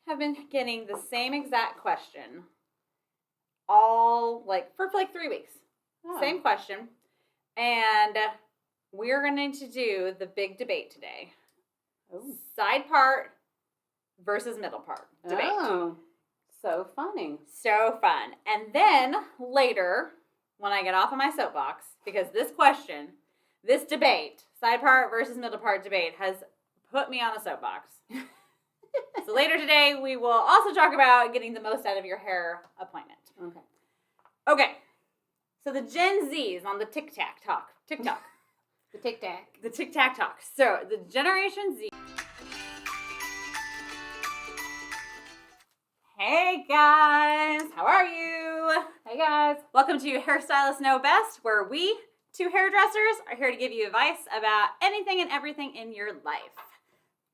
have been getting the same exact question all for 3 weeks. Oh. Same question. And we're going to do the big debate today. Ooh. Side part versus middle part debate. Oh, so funny. So fun. And then later, when I get off of my soapbox, because this debate, side part versus middle part debate, has put me on a soapbox. So later today, we will also talk about getting the most out of your hair appointment. Okay. So the Gen Zs on the TikTok. The Tic-Tac. The Tic-Tac talk. So the Generation Z. Hey guys, how are you? Hey guys. Welcome to Hairstylists Know Best, where we, two hairdressers, are here to give you advice about anything and everything in your life.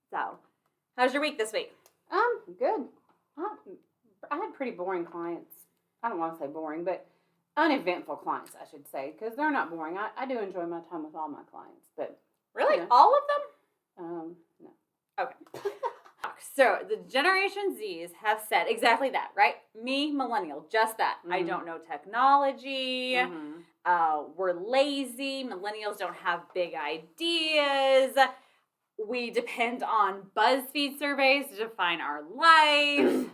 So, how's your week this week? Good. I had pretty boring clients. I don't want to say boring, but uneventful clients, I should say, because they're not boring. I do enjoy my time with all my clients, but really, all of them? No. Okay. So the Generation Zs have said exactly that, right? Me, millennial, just that. Mm-hmm. I don't know technology. Mm-hmm. We're lazy. Millennials don't have big ideas. We depend on BuzzFeed surveys to define our life.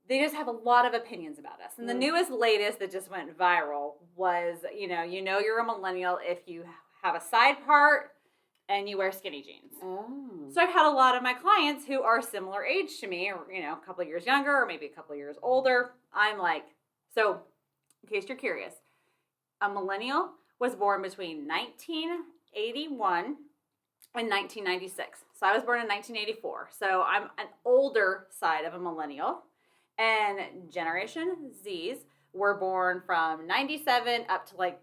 They just have a lot of opinions about us. And the latest that just went viral was, you know you're a millennial if you have a side part and you wear skinny jeans. Oh. So I've had a lot of my clients who are similar age to me, or, a couple of years younger, or maybe a couple of years older. I'm like, so in case you're curious, a millennial was born between 1981 and 1996. So I was born in 1984. So I'm an older side of a millennial. And Generation Zs were born from 97 up to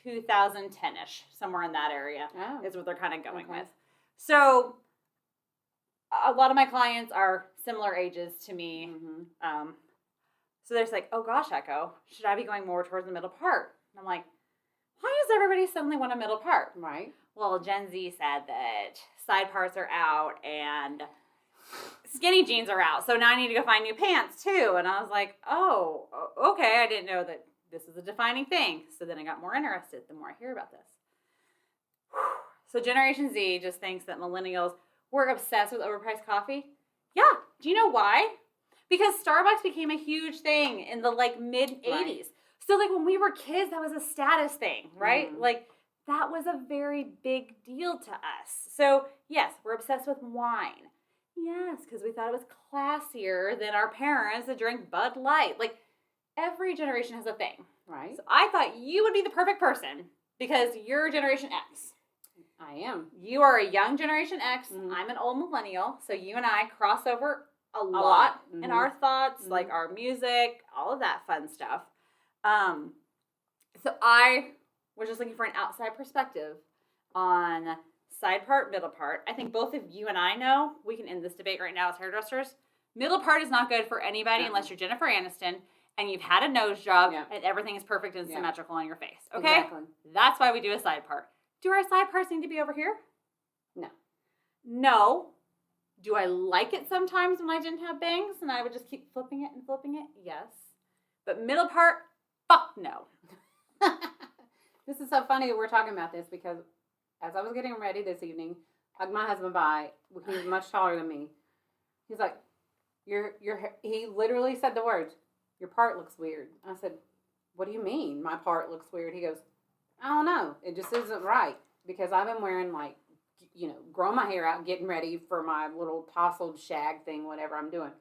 2010-ish, somewhere in that area is what they're kind of going with. So a lot of my clients are similar ages to me. Mm-hmm. So they're just like, oh gosh, Echo, should I be going more towards the middle part? And I'm like, why does everybody suddenly want a middle part? Right. Well, Gen Z said that side parts are out and skinny jeans are out. So now I need to go find new pants too. And I was like, oh, okay. I didn't know that this is a defining thing. So then I got more interested the more I hear about this. So Generation Z just thinks that millennials were obsessed with overpriced coffee. Yeah. Do you know why? Because Starbucks became a huge thing in the mid 80s. Right. So when we were kids, that was a status thing, right? Mm. That was a very big deal to us. So yes, we're obsessed with wine. Yes, because we thought it was classier than our parents that drink Bud Light. Every generation has a thing. Right. So I thought you would be the perfect person because you're Generation X. I am. You are a young Generation X. Mm-hmm. I'm an old millennial. So you and I cross over a lot mm-hmm. in our thoughts, mm-hmm. Our music, all of that fun stuff. So I was just looking for an outside perspective on side part, middle part. I think both of you and I know, we can end this debate right now as hairdressers. Middle part is not good for anybody unless you're Jennifer Aniston and you've had a nose job and everything is perfect and symmetrical on your face. Okay? Exactly. That's why we do a side part. Do our side parts need to be over here? No. No. Do I like it sometimes when I didn't have bangs and I would just keep flipping it and flipping it? Yes. But middle part, fuck no. This is so funny that we're talking about this because as I was getting ready this evening, my husband by, he's much taller than me. He's like, he literally said the words, your part looks weird. I said, what do you mean my part looks weird? He goes, I don't know. It just isn't right because I've been wearing growing my hair out, getting ready for my little tousled shag thing, whatever I'm doing.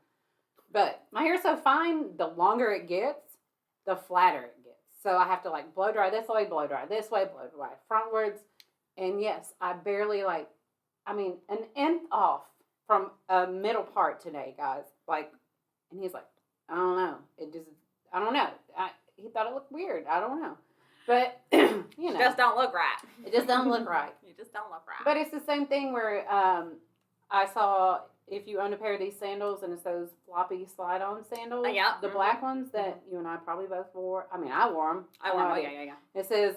But my hair's so fine, the longer it gets, the flatter it gets. So I have to blow dry this way, blow dry this way, blow dry frontwards. And yes, I barely an nth off from a middle part today, guys. And he's like, I don't know. I don't know. He thought it looked weird. I don't know. But, It just don't look right. It just don't look right. You just don't look right. But it's the same thing where I saw if you own a pair of these sandals and it's those floppy slide-on sandals. Yeah. The black ones that you and I probably both wore. I mean, I wore them. I wore them. Yeah. It says,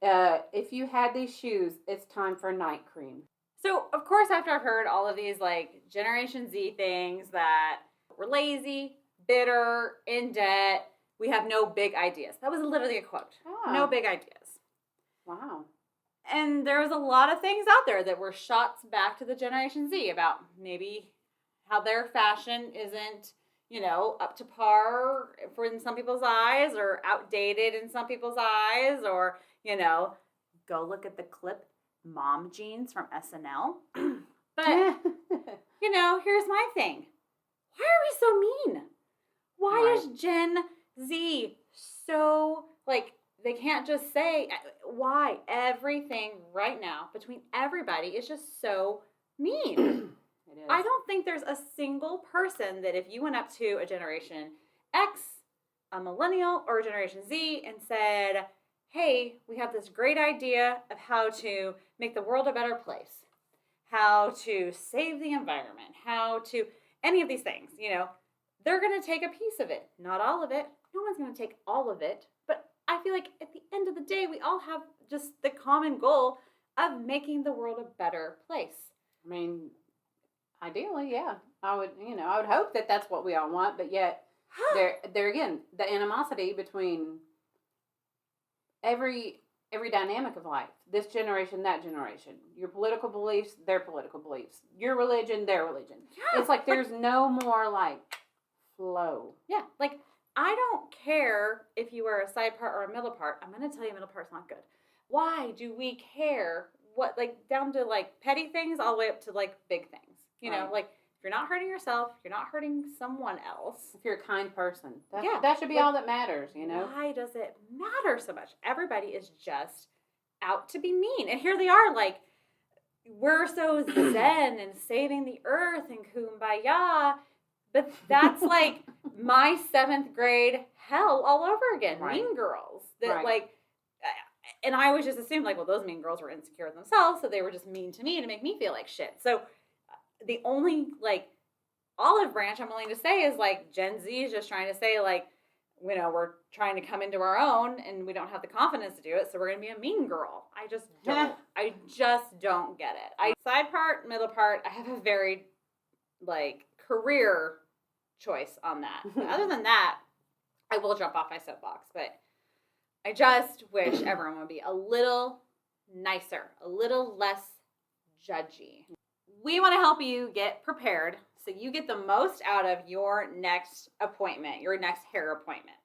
if you had these shoes, it's time for night cream. So, of course, after I've heard all of these like Generation Z things that we're lazy, bitter, in debt, we have no big ideas. That was literally a quote. Oh. No big ideas. Wow. And there was a lot of things out there that were shots back to the Generation Z about maybe how their fashion isn't, up to par for in some people's eyes or outdated in some people's eyes or, go look at the clip mom jeans from SNL. But, here's my thing. Why are we so mean? Why is Gen Z so, they can't just say why everything right now between everybody is just so mean. It is. I don't think there's a single person that if you went up to a Generation X, a millennial, or a Generation Z and said, hey, we have this great idea of how to make the world a better place, how to save the environment, how to, any of these things, they're going to take a piece of it. Not all of it. No one's going to take all of it. But I feel like at the end of the day, we all have just the common goal of making the world a better place. I mean, ideally, yeah. I would hope that that's what we all want, but yet there again, the animosity between every dynamic of life. This generation, that generation. Your political beliefs, their political beliefs. Your religion, their religion. Yeah, it's like there's no more flow. Yeah, I don't care if you wear a side part or a middle part. I'm going to tell you middle part's not good. Why do we care what, down to, petty things all the way up to, big things? If you're not hurting yourself, you're not hurting someone else. If you're a kind person. That should be all that matters, Why does it matter so much? Everybody is just out to be mean. And here they are, we're so zen and saving the earth and kumbaya. But that's my 7th grade hell all over again. Right. Mean Girls. That and I always just assumed well, those mean girls were insecure themselves, so they were just mean to me to make me feel like shit. So the only olive branch I'm willing to say is Gen Z is just trying to say we're trying to come into our own and we don't have the confidence to do it, so we're gonna be a mean girl. I just don't get it. Side part, middle part, I have a very career choice on that. But other than that, I will jump off my soapbox, but I just wish everyone would be a little nicer, a little less judgy. We want to help you get prepared so you get the most out of your next appointment, your next hair appointment.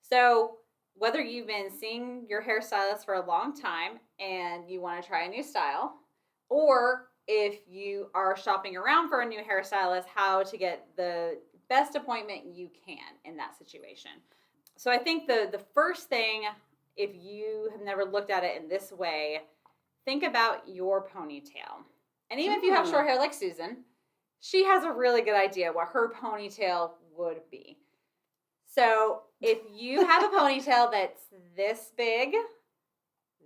So whether you've been seeing your hairstylist for a long time and you want to try a new style, or if you are shopping around for a new hairstylist, how to get the best appointment you can in that situation. So I think the first thing, if you have never looked at it in this way, think about your ponytail. And even if you have short hair like Susan, she has a really good idea what her ponytail would be. So if you have a ponytail that's this big, or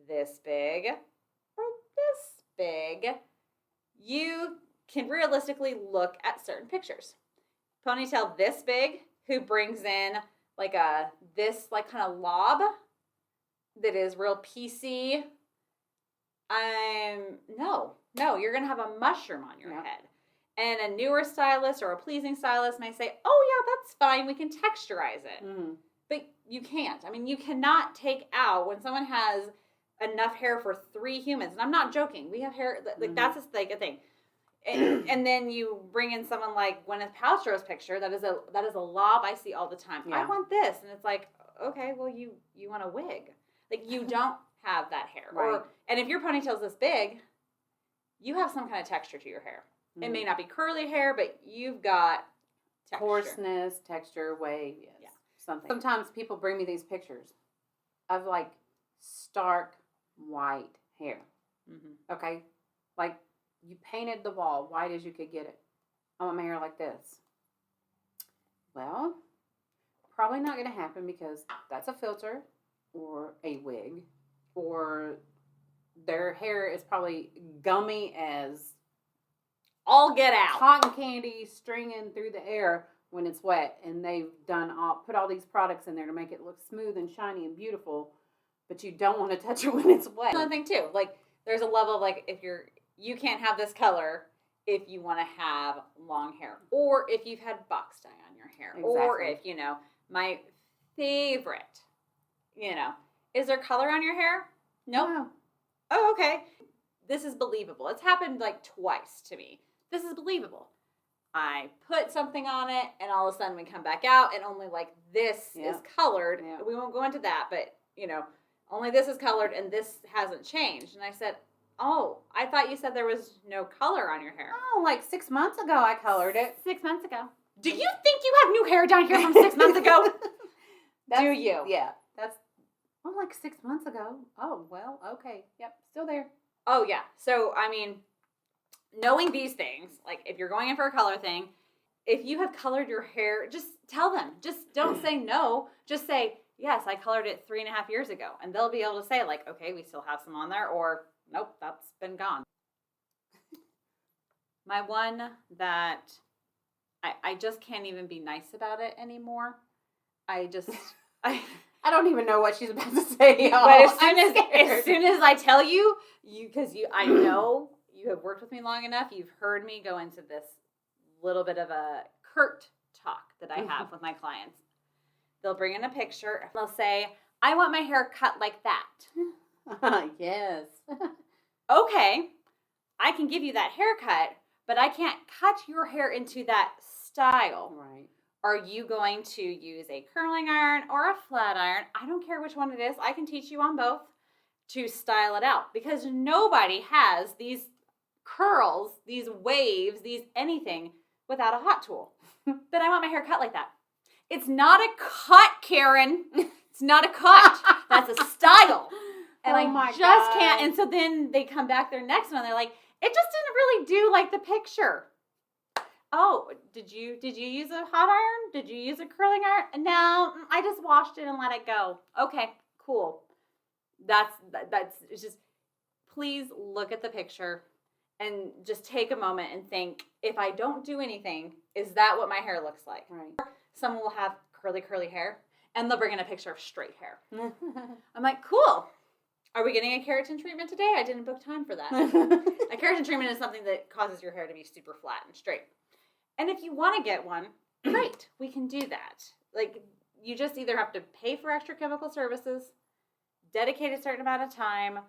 this big, you can realistically look at certain pictures. Ponytail this big, who brings in this kind of lob that is real piecey. No, you're gonna have a mushroom on your head. And a newer stylist or a pleasing stylist may say, oh yeah, that's fine, we can texturize it. Mm-hmm. But you can't. I mean, you cannot take out, when someone has enough hair for 3 humans, and I'm not joking, we have hair, that's just a thing. And then you bring in someone like Gwyneth Paltrow's picture, that is a lob I see all the time. Yeah. I want this. And it's okay, well, you want a wig. You don't have that hair. Right. And if your ponytail's this big, you have some kind of texture to your hair. Mm-hmm. It may not be curly hair, but you've got texture. Coarseness, texture, wave, yes. Yeah. Something. Sometimes people bring me these pictures of stark white hair. Mm-hmm. Okay? You painted the wall white as you could get it. I want my hair like this. Well, probably not going to happen because that's a filter or a wig, or their hair is probably gummy as all get out. Cotton candy stringing through the air when it's wet, and they've put all these products in there to make it look smooth and shiny and beautiful, but you don't want to touch it when it's wet. Another thing too, there's a level of if you're you can't have this color if you want to have long hair, or if you've had box dye on your hair, or if, my favorite, is there color on your hair? Nope. No. Oh, okay. This is believable. It's happened like twice to me. This is believable. I put something on it, and all of a sudden we come back out, and only like this is colored. Yeah. We won't go into that, but, only this is colored, and this hasn't changed. And I said, oh, I thought you said there was no color on your hair. Oh, like 6 months ago I colored it. 6 months ago. Do you think you have new hair down here from 6 months ago? Do you? Yeah. That's, like 6 months ago. Oh, well, okay. Yep, still there. Oh, yeah. So, knowing these things, like if you're going in for a color thing, if you have colored your hair, just tell them. Just don't say no. Just say, yes, I colored it 3.5 years ago. And they'll be able to say, like, okay, we still have some on there, or nope, that's been gone. My one that I just can't even be nice about it anymore. I don't even know what she's about to say. But as soon as I tell you, I know you have worked with me long enough. You've heard me go into this little bit of a curt talk that I have with my clients. They'll bring in a picture. They'll say, I want my hair cut like that. Yes. Okay, I can give you that haircut, but I can't cut your hair into that style. Right. Are you going to use a curling iron or a flat iron? I don't care which one it is. I can teach you on both to style it out, because nobody has these curls, these waves, these anything without a hot tool. But I want my hair cut like that. It's not a cut, Karen. It's not a cut. That's a style. And I just can't. And so then they come back their next one. They're like, it just didn't really do like the picture. Oh, did you use a hot iron? Did you use a curling iron? No, I just washed it and let it go. Okay, cool. It's just, please look at the picture and just take a moment and think, if I don't do anything, is that what my hair looks like? Right. Someone will have curly hair, and they'll bring in a picture of straight hair. I'm like, cool. Are we getting a keratin treatment today? I didn't book time for that. A keratin treatment is something that causes your hair to be super flat and straight. And if you want to get one, great, we can do that. Like, you just either have to pay for extra chemical services, dedicate a certain amount of time,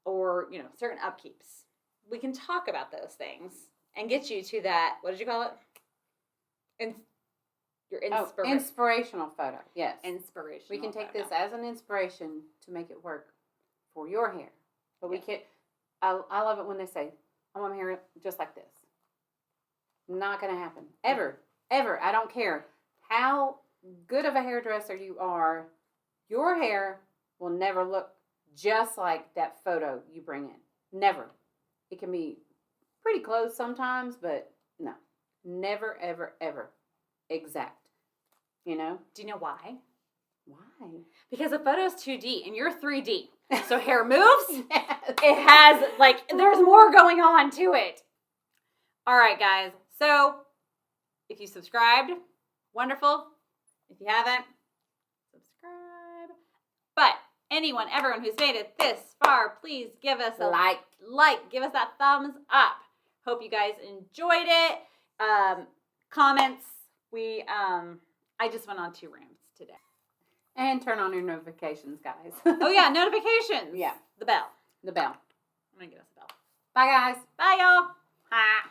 or, certain upkeeps. We can talk about those things and get you to that, what did you call it? Your inspirational photo. Yes. Inspirational. We can take this as an inspiration to make it work for your hair. But we can't. I love it when they say, I want my hair just like this. Not going to happen. Ever. I don't care how good of a hairdresser you are. Your hair will never look just like that photo you bring in. Never. It can be pretty close sometimes, but no. Never, ever, ever exact. Do you know why? Why? Because the photo's 2D and you're 3D. So hair moves. Yes. It has, there's more going on to it. All right, guys. So, if you subscribed, wonderful. If you haven't, subscribe. But everyone who's made it this far, please give us a like. Give us that thumbs up. Hope you guys enjoyed it. Comments. I just went on 2 rants today. And turn on your notifications, guys. Oh, yeah, notifications. Yeah. The bell. The bell. I'm going to get us a bell. Bye, guys. Bye, y'all. Ha.